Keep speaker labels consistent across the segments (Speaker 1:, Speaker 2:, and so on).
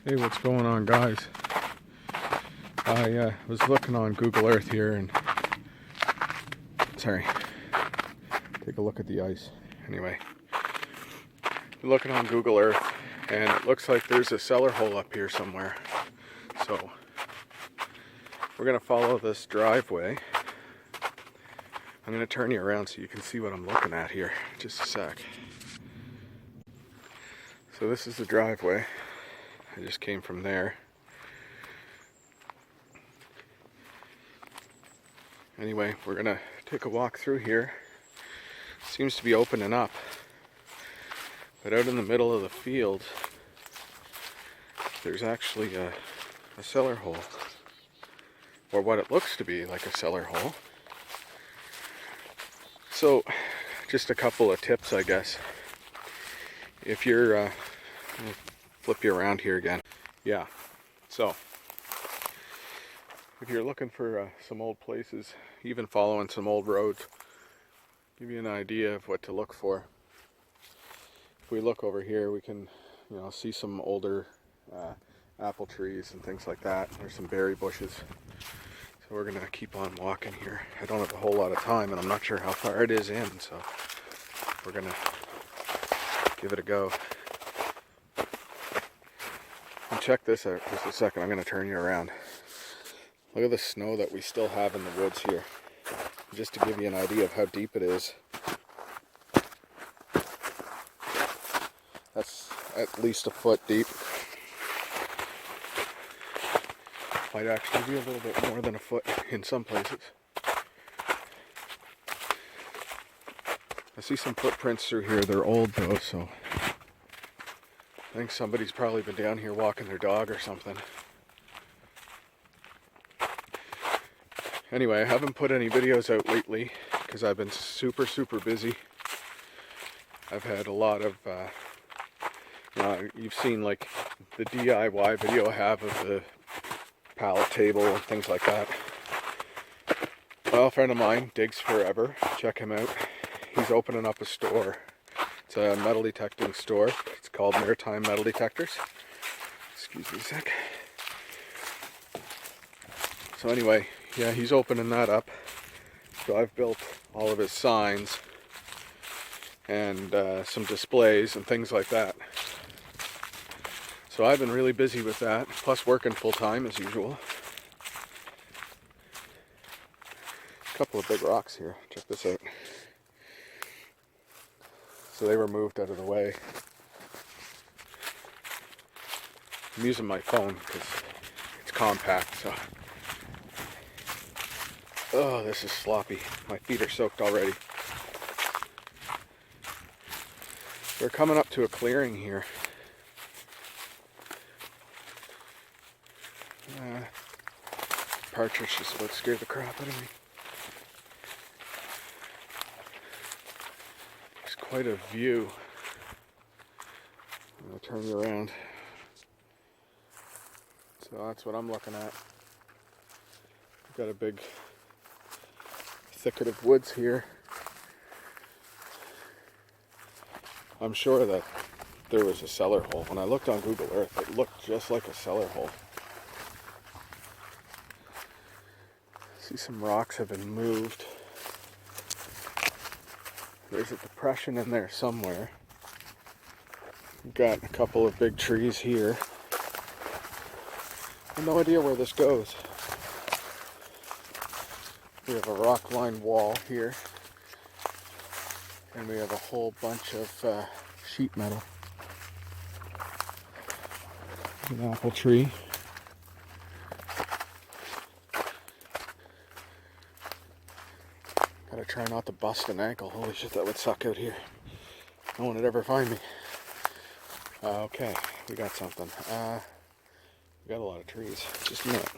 Speaker 1: Hey, what's going on, guys? I was looking on Google Earth here and take a look at the ice. Anyway, looking on Google Earth and it looks like there's a cellar hole up here somewhere. So we're gonna follow this driveway. I'm gonna turn you around so you can see what I'm looking at here. Just a sec. So this is the driveway. I just came from there. Anyway, we're gonna take a walk through here. Seems to be opening up. But out in the middle of the field, there's actually a cellar hole. Or what it looks to be like a cellar hole. So, just a couple of tips, I guess. If you're, I'll flip you around here again. Yeah, so, if you're looking for some old places, even following some old roads, give you an idea of what to look for. If we look over here, we can, see some older apple trees and things like that. There's some berry bushes. So we're gonna keep on walking here. I don't have a whole lot of time and I'm not sure how far it is in, so we're gonna give it a go. And check this out just a second. I'm gonna turn you around. Look at the snow that we still have in the woods here. Just to give you an idea of how deep it is. That's at least a foot deep. Might actually be a little bit more than a foot in some places. I see some footprints through here. They're old though, so I think somebody's probably been down here walking their dog or something. Anyway, I haven't put any videos out lately because I've been super busy. I've had a lot of, you've seen like the DIY video I have of the pallet table and things like that. Well, a friend of mine digs forever. Check him out. He's opening up a store. It's a metal detecting store. It's called Maritime Metal Detectors. Excuse me a sec. So anyway, yeah, he's opening that up. So I've built all of his signs and some displays and things like that. So I've been really busy with that, plus working full time as usual. A couple of big rocks here. Check this out. So they were moved out of the way. I'm using my phone because it's compact, so. Oh, this is sloppy. My feet are soaked already. We're coming up to a clearing here. Partridge just about scared the crap out of me. It's quite a view. I'm going to turn you around. So that's what I'm looking at. We've got a big thicket of woods here. I'm sure that there was a cellar hole. When I looked on Google Earth, it looked just like a cellar hole. See, some rocks have been moved. There's a depression in there somewhere. We've got a couple of big trees here. I have no idea where this goes. We have a rock-lined wall here. And we have a whole bunch of sheet metal. An apple tree. Gotta try not to bust an ankle. Holy shit, that would suck out here. No one would ever find me. Okay, we got something. We got a lot of trees. Just a minute.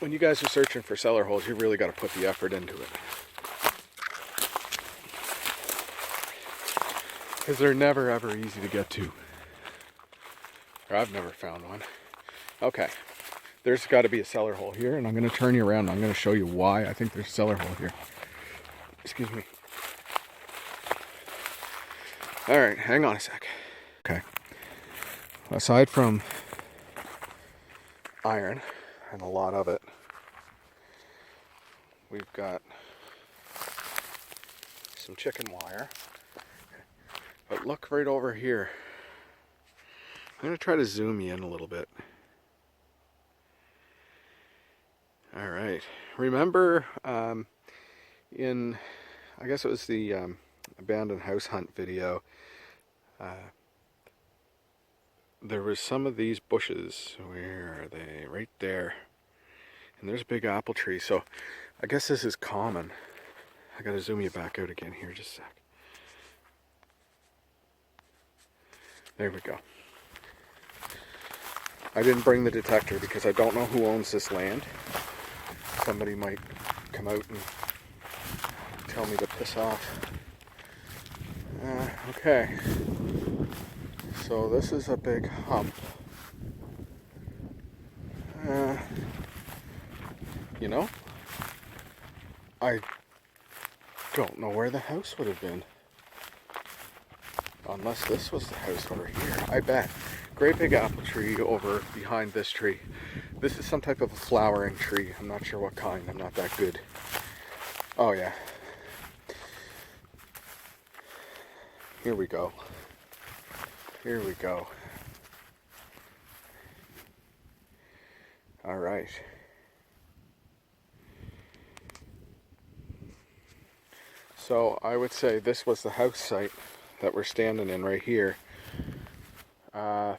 Speaker 1: When you guys are searching for cellar holes, you really gotta put the effort into it. Because they're never ever easy to get to. Or I've never found one. Okay, there's got to be a cellar hole here, and I'm going to turn you around and I'm going to show you why I think there's a cellar hole here. Excuse me. Alright, hang on a sec. Okay. Aside from iron, and a lot of it, we've got some chicken wire. But look right over here. I'm going to try to zoom you in a little bit. Alright. Remember in, I guess it was the abandoned house hunt video, there was some of these bushes. Where are they? Right there. And there's a big apple tree. So I guess this is common. I gotta zoom you back out again here just a sec. There we go. I didn't bring the detector because I don't know who owns this land. Somebody might come out and tell me to piss off. Okay. So this is a big hump. You know, I don't know where the house would have been. Unless this was the house over here. I bet. Great big apple tree over behind this tree. This is some type of a flowering tree. I'm not sure what kind. I'm not that good. Oh yeah. Here we go. Here we go. All right. So I would say this was the house site that we're standing in right here.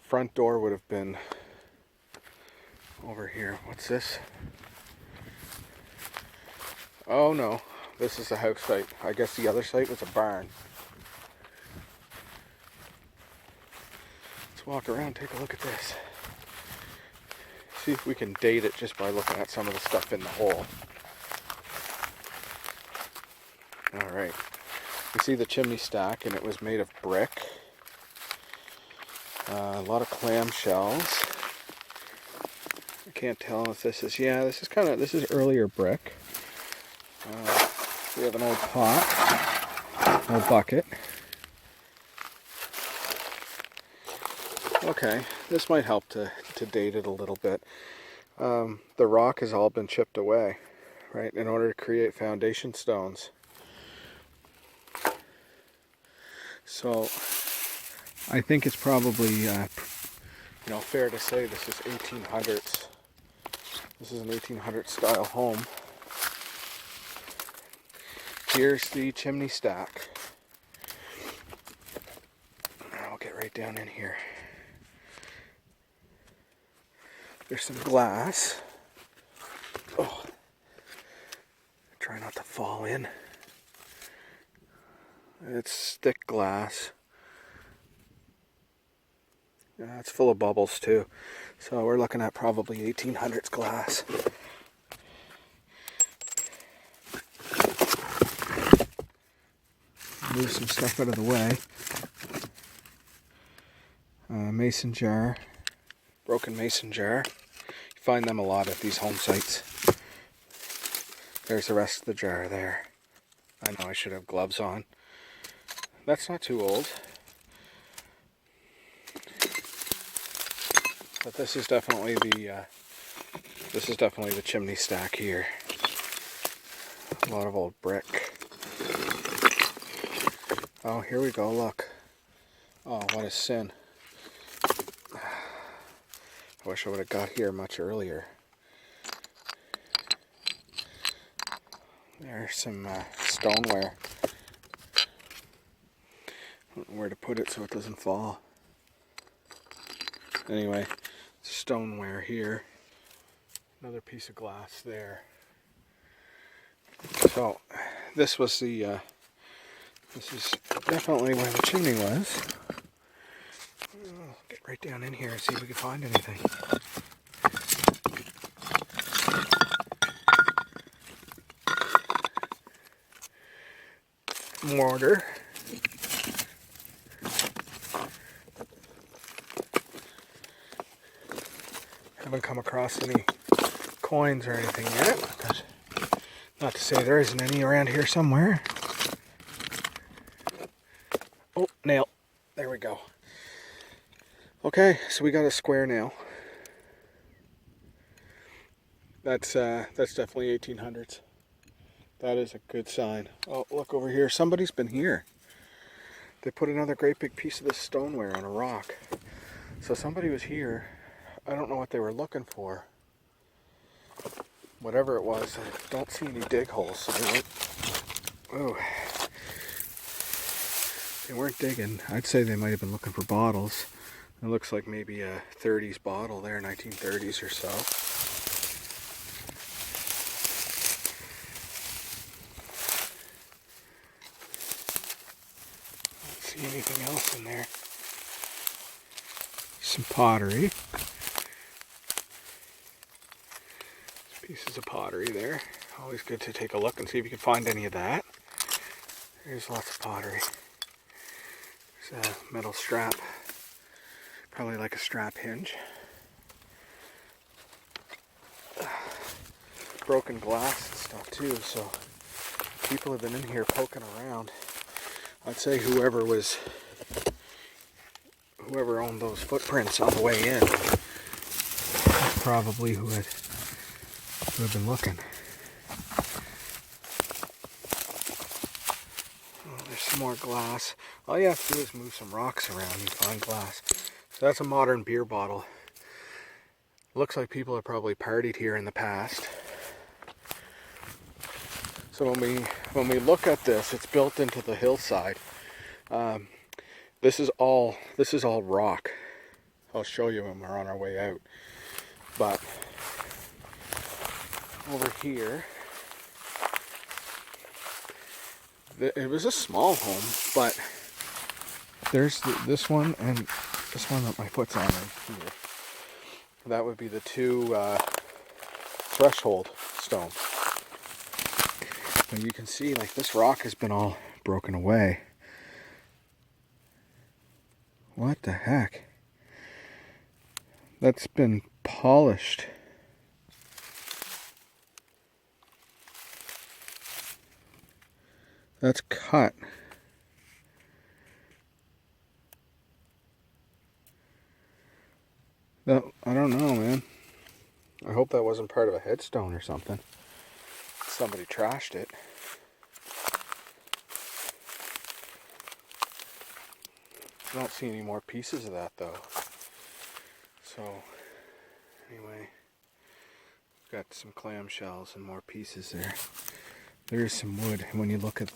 Speaker 1: Front door would have been over here. What's this? Oh no, this is the house site. I guess the other site was a barn. Let's walk around, take a look at this. See if we can date it just by looking at some of the stuff in the hole. Alright, you see the chimney stack, and it was made of brick. A lot of clamshells. I can't tell if this is, yeah, this is earlier brick. We have an old pot, old bucket. Okay, this might help to date it a little bit. The rock has all been chipped away, right, in order to create foundation stones. So I think it's probably fair to say this is 1800s. This is an 1800s style home. Here's the chimney stack. I'll get right down in here. There's some glass. Oh, try not to fall in. It's thick glass. Yeah, it's full of bubbles too. So we're looking at probably 1800s glass. Move some stuff out of the way. Mason jar. Broken mason jar. You find them a lot at these home sites. There's the rest of the jar there. I know I should have gloves on. That's not too old. But this is definitely the chimney stack here. A lot of old brick. Oh, here we go, look. Oh, what a sin. I wish I would have got here much earlier. There's some stoneware. I don't know where to put it so it doesn't fall. Anyway, stoneware here. Another piece of glass there. So, this was the, this is definitely where the chimney was. I'll get right down in here and see if we can find anything. Mortar. Haven't come across any coins or anything yet, but not to say there isn't any around here somewhere. Oh, nail. There we go. Okay, so we got a square nail. That's definitely 1800s. That is a good sign. Oh, look over here. Somebody's been here. They put another great big piece of this stoneware on a rock. So somebody was here. I don't know what they were looking for. Whatever it was, I don't see any dig holes. So they weren't digging. I'd say they might have been looking for bottles. It looks like maybe a 30s bottle there, 1930s or so. Don't see anything else in there. Some pottery. Pieces of pottery there. Always good to take a look and see if you can find any of that. There's lots of pottery. There's a metal strap. Probably like a strap hinge. Broken glass and stuff too, so people have been in here poking around. I'd say whoever owned those footprints on the way in, probably who had been looking. Oh, there's some more glass. All you have to do is move some rocks around and find glass. So that's a modern beer bottle. Looks like people have probably partied here in the past. So when we look at this, it's built into the hillside. This is all rock. I'll show you when we're on our way out. But over here, it was a small home, but there's this one and this one that my foot's on right here. That would be the two threshold stones. But you can see, like, this rock has been all broken away. What the heck? That's been polished. That's cut. No, I don't know, man. I hope that wasn't part of a headstone or something. Somebody trashed it. I don't see any more pieces of that though. So anyway, got some clamshells and more pieces there. There's some wood. And when you look at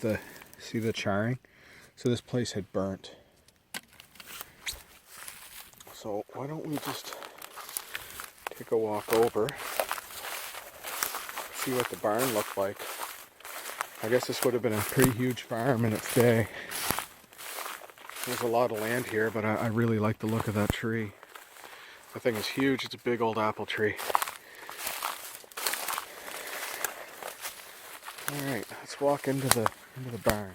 Speaker 1: see the charring? So this place had burnt. So why don't we just take a walk over, see what the barn looked like. I guess this would have been a pretty huge farm in its day. There's a lot of land here, but I really like the look of that tree. That thing is huge. It's a big old apple tree. Alright, let's walk into the barn.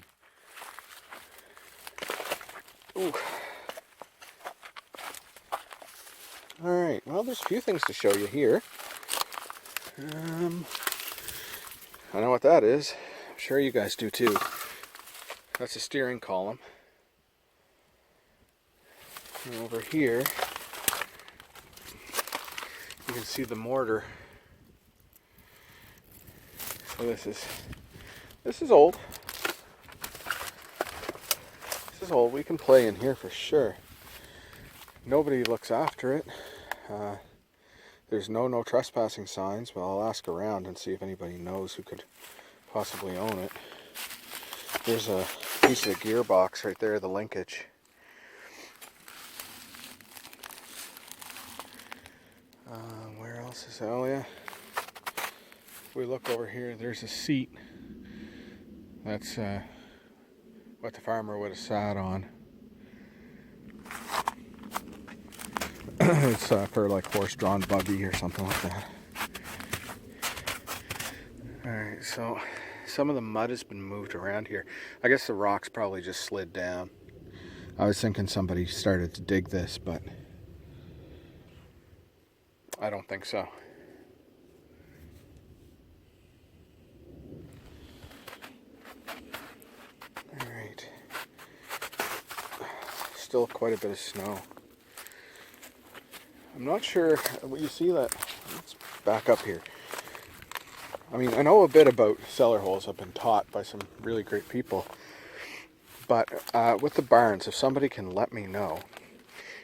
Speaker 1: Ooh. Alright, well, there's a few things to show you here. I know what that is. I'm sure you guys do too. That's a steering column. And over here, you can see the mortar. So this is old. This is old. We can play in here for sure. Nobody looks after it. There's no trespassing signs, but I'll ask around and see if anybody knows who could possibly own it. There's a piece of the gearbox right there, the linkage. Where else is that? Oh yeah. If we look over here, there's a seat. That's what the farmer would have sat on. It's for like horse-drawn buggy or something like that. Alright, so some of the mud has been moved around here. I guess the rocks probably just slid down. I was thinking somebody started to dig this, but I don't think so. Alright. still quite a bit of snow. I'm not sure what you see that. Let's back up here. I mean, I know a bit about cellar holes. I've been taught by some really great people. But with the barns, if somebody can let me know.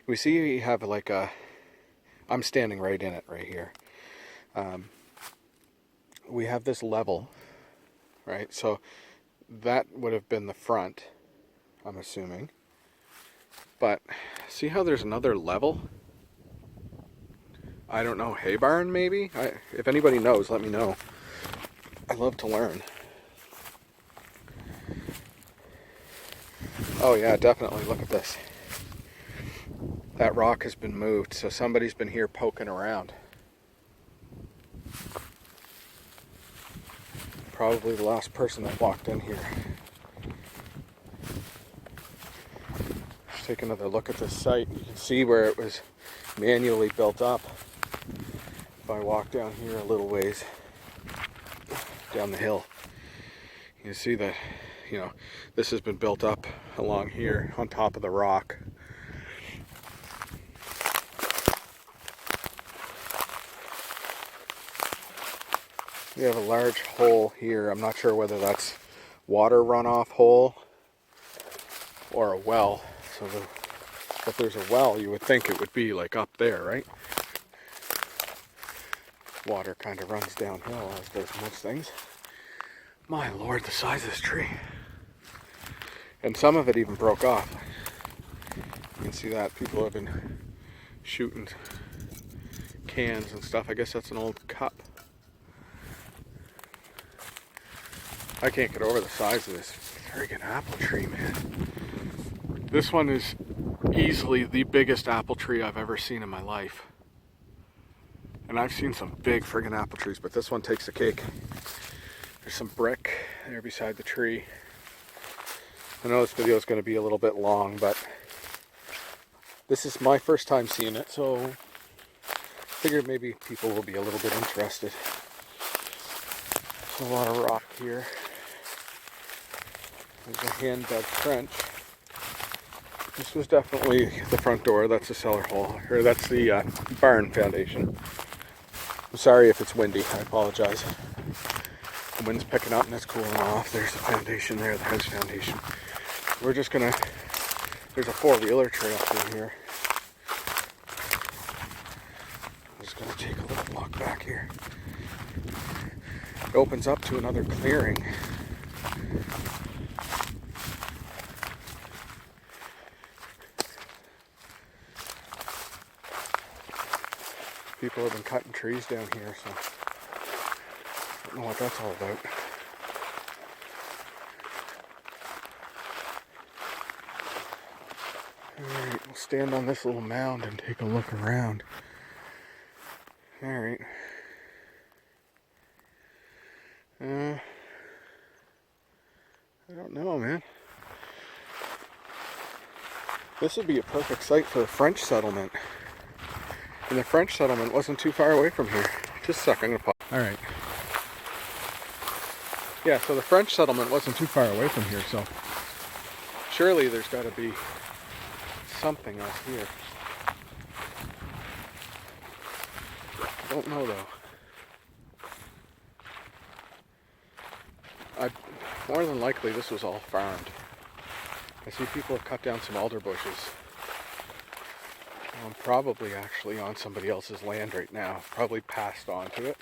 Speaker 1: We see you have like a... I'm standing right in it right here. We have this level, right? So that would have been the front, I'm assuming. But see how there's another level? I don't know, hay barn maybe? If anybody knows, let me know. I'd love to learn. Oh yeah, definitely, look at this. That rock has been moved, so somebody's been here poking around. Probably the last person that walked in here. Let's take another look at this site. You can see where it was manually built up. If I walk down here a little ways, down the hill, you can see that, you know, this has been built up along here on top of the rock. We have a large hole here. I'm not sure whether that's water runoff hole or a well. So if there's a well, you would think it would be like up there, right? Water kind of runs downhill, as does most things. My lord, the size of this tree. And some of it even broke off. You can see that people have been shooting cans and stuff. I guess that's an old cup. I can't get over the size of this friggin' apple tree, man. This one is easily the biggest apple tree I've ever seen in my life. And I've seen some big friggin' apple trees, but this one takes the cake. There's some brick there beside the tree. I know this video is going to be a little bit long, but this is my first time seeing it, so I figured maybe people will be a little bit interested. There's a lot of rock here. There's a hand-dug trench. This was definitely the front door. That's the cellar hole, or that's the barn foundation. I'm sorry if it's windy. I apologize. The wind's picking up and it's cooling off. There's the foundation there, the house foundation. We're just gonna... There's a four-wheeler trail through here. I'm just gonna take a little walk back here. It opens up to another clearing. People have been cutting trees down here, so I don't know what that's all about. Alright, we'll stand on this little mound and take a look around. Alright. I don't know, man. This would be a perfect site for a French settlement. And the French settlement wasn't too far away from here. Just a second, I'm gonna pause. Alright. Yeah, so the French settlement wasn't too far away from here, so surely there's got to be something else here. I don't know though. More than likely this was all farmed. I see people have cut down some alder bushes. I'm probably actually on somebody else's land right now. Probably passed on to it.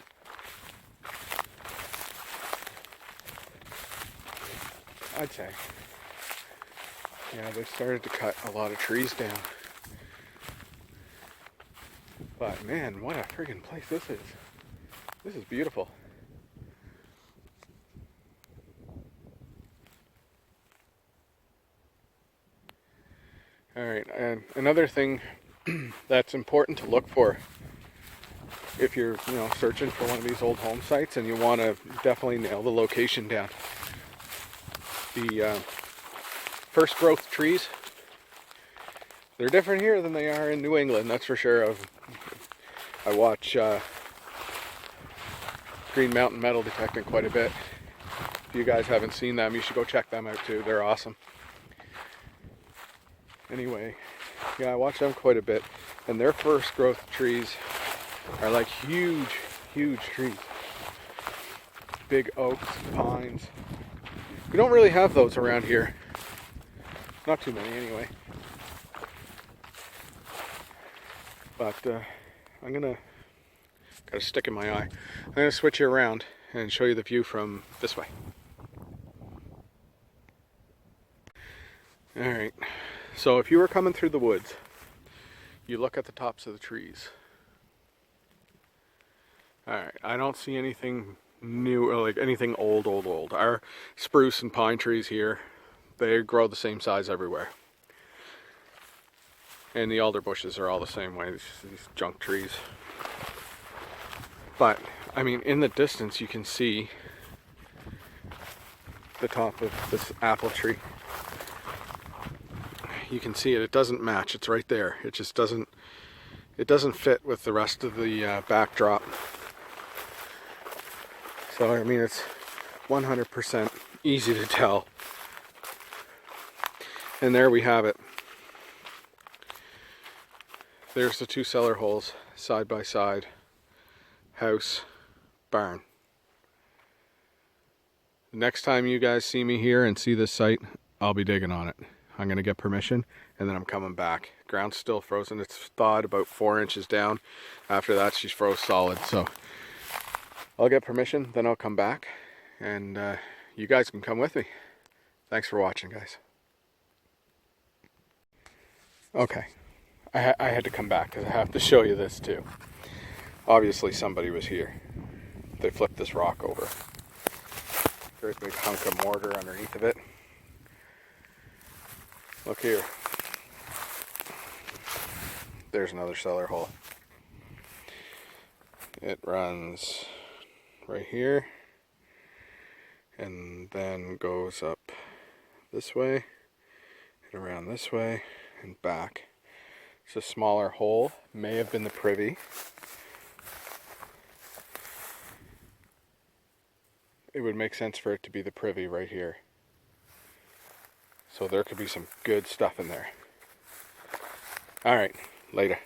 Speaker 1: I'd say. Yeah, they started to cut a lot of trees down. But man, what a friggin' place this is. This is beautiful. Alright, and another thing that's important to look for if you're, searching for one of these old home sites and you want to definitely nail the location down. The first growth trees, they're different here than they are in New England, that's for sure. I watch Green Mountain Metal Detecting quite a bit. If you guys haven't seen them, you should go check them out too. They're awesome. Anyway, yeah, I watch them quite a bit, and their first growth trees are like huge, huge trees. Big oaks, pines. We don't really have those around here. Not too many anyway. But I'm gonna, got a stick in my eye. I'm gonna switch you around and show you the view from this way. Alright, so if you were coming through the woods, you look at the tops of the trees. Alright, I don't see anything new, or like anything old. Our spruce and pine trees here, they grow the same size everywhere. And the alder bushes are all the same way, these junk trees. But, I mean, in the distance you can see the top of this apple tree. You can see it, it doesn't match, it's right there. It just doesn't, it doesn't fit with the rest of the backdrop. So, I mean, it's 100% easy to tell. And there we have it. There's the two cellar holes, side by side. House, barn. Next time you guys see me here and see this site, I'll be digging on it. I'm going to get permission, and then I'm coming back. Ground's still frozen. It's thawed about 4 inches down. After that, she's froze solid. So I'll get permission, then I'll come back, and you guys can come with me. Thanks for watching, guys. Okay, I had to come back because I have to show you this too. Obviously somebody was here. They flipped this rock over. Great big hunk of mortar underneath of it. Look here. There's another cellar hole. It runs right here and then goes up this way and around this way and back. It's a smaller hole, may have been the privy. It would make sense for it to be the privy right here. So there could be some good stuff in there. Alright, later.